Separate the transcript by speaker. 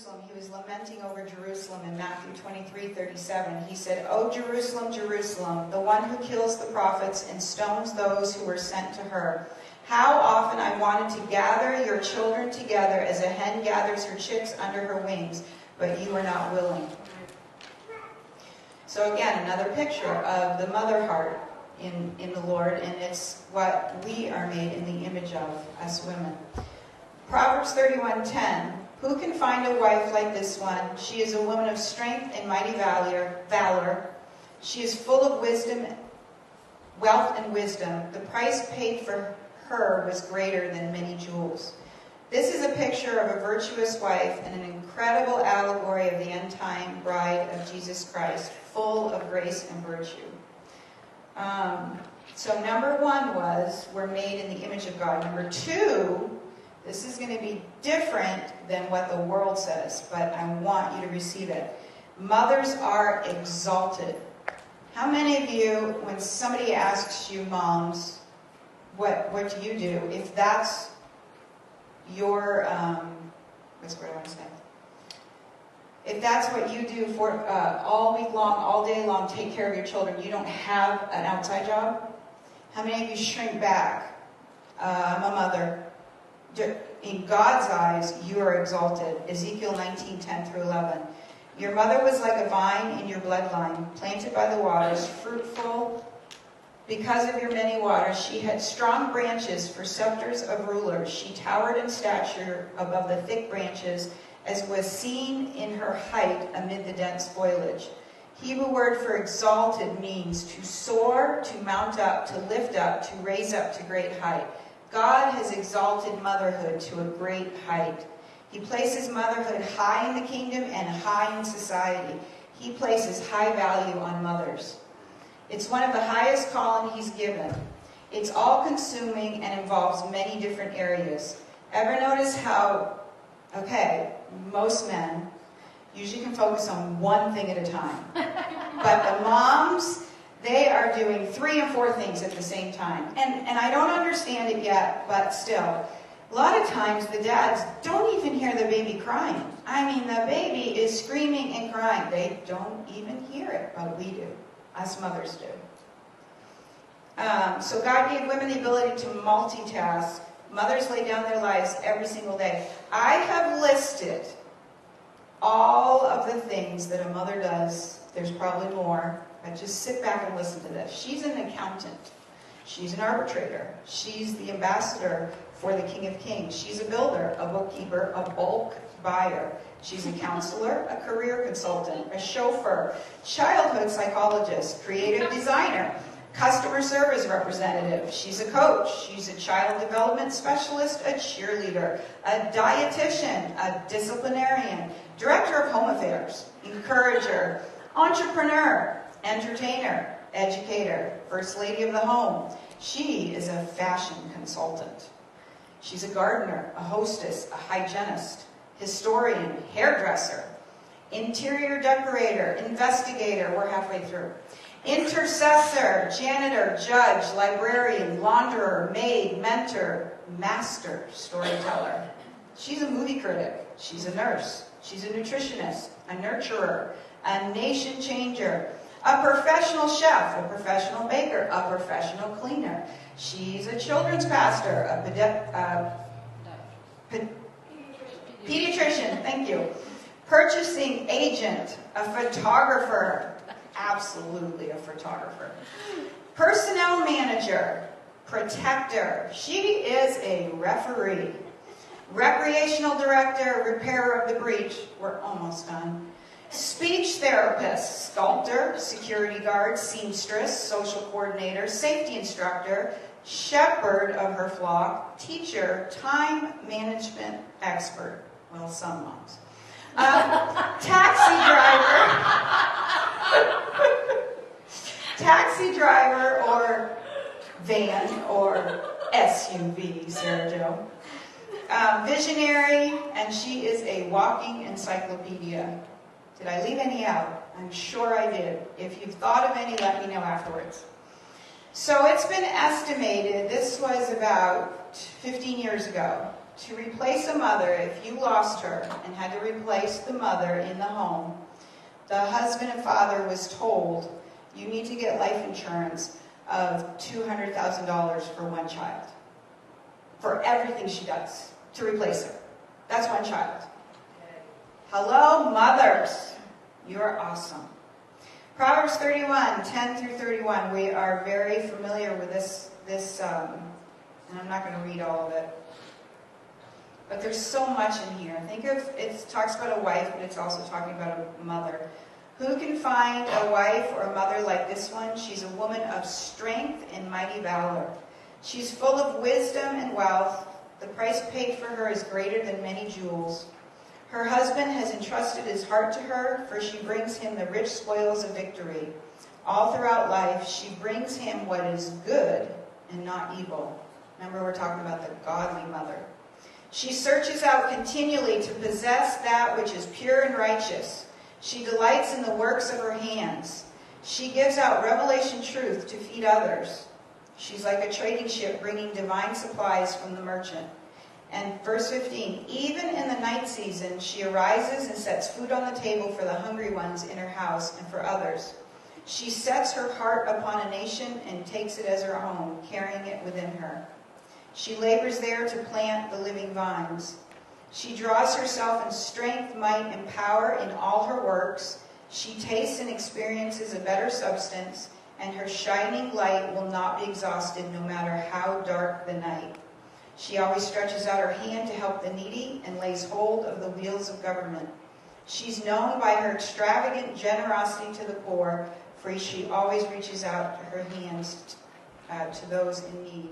Speaker 1: Jerusalem. He was lamenting over Jerusalem in Matthew 23:37. He said, "O Jerusalem, Jerusalem, the one who kills the prophets and stones those who were sent to her. How often I wanted to gather your children together as a hen gathers her chicks under her wings, but you are not willing." So again, another picture of the mother heart in the Lord, and it's what we are made in the image of, us women. Proverbs 31:10. Who can find a wife like this one? She is a woman of strength and mighty valor. She is full of wisdom, wealth and wisdom. The price paid for her was greater than many jewels. This is a picture of a virtuous wife and an incredible allegory of the end-time bride of Jesus Christ, full of grace and virtue. So number one was, we're made in the image of God. Number two, this is going to be different than what the world says, but I want you to receive it. Mothers are exalted. How many of you, when somebody asks you, moms, what do you do? If that's your, what's the word I want to say? If that's what you do for all week long, all day long, take care of your children, you don't have an outside job? How many of you shrink back? I'm a mother. In God's eyes, you are exalted. Ezekiel 19:10-11. Your mother was like a vine in your bloodline, planted by the waters, fruitful because of your many waters. She had strong branches for scepters of rulers. She towered in stature above the thick branches, as was seen in her height amid the dense foliage. Hebrew word for exalted means to soar, to mount up, to lift up, to raise up to great height. God has exalted motherhood to a great height. He places motherhood high in the kingdom and high in society. He places high value on mothers. It's one of the highest calling he's given. It's all-consuming and involves many different areas. Ever notice how, most men usually can focus on one thing at a time. But the moms, they are doing 3 and 4 things at the same time. And I don't understand it yet, but still. A lot of times the dads don't even hear the baby crying. I mean, the baby is screaming and crying. They don't even hear it, but we do. Us mothers do. So God gave women the ability to multitask. Mothers lay down their lives every single day. I have listed all of the things that a mother does. There's probably more. But just sit back and listen to this. She's an accountant. She's an arbitrator. She's the ambassador for the King of Kings. She's a builder, a bookkeeper, a bulk buyer. She's a counselor, a career consultant, a chauffeur, childhood psychologist, creative designer, customer service representative. She's a coach. She's a child development specialist, a cheerleader, a dietitian, a disciplinarian, director of home affairs, encourager, entrepreneur, entertainer, educator, first lady of the home. She is a fashion consultant. She's a gardener, a hostess, a hygienist, historian, hairdresser, interior decorator, investigator, we're halfway through, intercessor, janitor, judge, librarian, launderer, maid, mentor, master, storyteller. She's a movie critic. She's a nurse. She's a nutritionist, a nurturer, a nation changer, a professional chef, a professional baker, a professional cleaner. She's a children's pastor, a pediatrician, thank you, purchasing agent, a photographer, absolutely a photographer, personnel manager, protector. She is a referee, recreational director, repairer of the breach. We're almost done. Speech therapist, sculptor, security guard, seamstress, social coordinator, safety instructor, shepherd of her flock, teacher, time management expert. Well, some moms. Taxi driver or van or SUV, Sarah Jo. Visionary, and she is a walking encyclopedia. Did I leave any out? I'm sure I did. If you've thought of any, let me know afterwards. So it's been estimated, this was about 15 years ago, To replace a mother, if you lost her and had to replace the mother in the home, the husband and father was told, you need to get life insurance of $200,000 for one child. For everything she does to replace her. That's one child. Hello, mothers. You're awesome. Proverbs 31, 10 through 31. We are very familiar with this and I'm not going to read all of it. But there's so much in here. Think of, it talks about a wife, but it's also talking about a mother. Who can find a wife or a mother like this one? She's a woman of strength and mighty valor. She's full of wisdom and wealth. The price paid for her is greater than many jewels. Her husband has entrusted his heart to her, for she brings him the rich spoils of victory. All throughout life, she brings him what is good and not evil. Remember, we're talking about the godly mother. She searches out continually to possess that which is pure and righteous. She delights in the works of her hands. She gives out revelation truth to feed others. She's like a trading ship bringing divine supplies from the merchant. And verse 15, even in the night season, she arises and sets food on the table for the hungry ones in her house and for others. She sets her heart upon a nation and takes it as her own, carrying it within her. She labors there to plant the living vines. She draws herself in strength, might, and power in all her works. She tastes and experiences a better substance, and her shining light will not be exhausted no matter how dark the night. She always stretches out her hand to help the needy and lays hold of the wheels of government. She's known by her extravagant generosity to the poor, for she always reaches out her hands to those in need.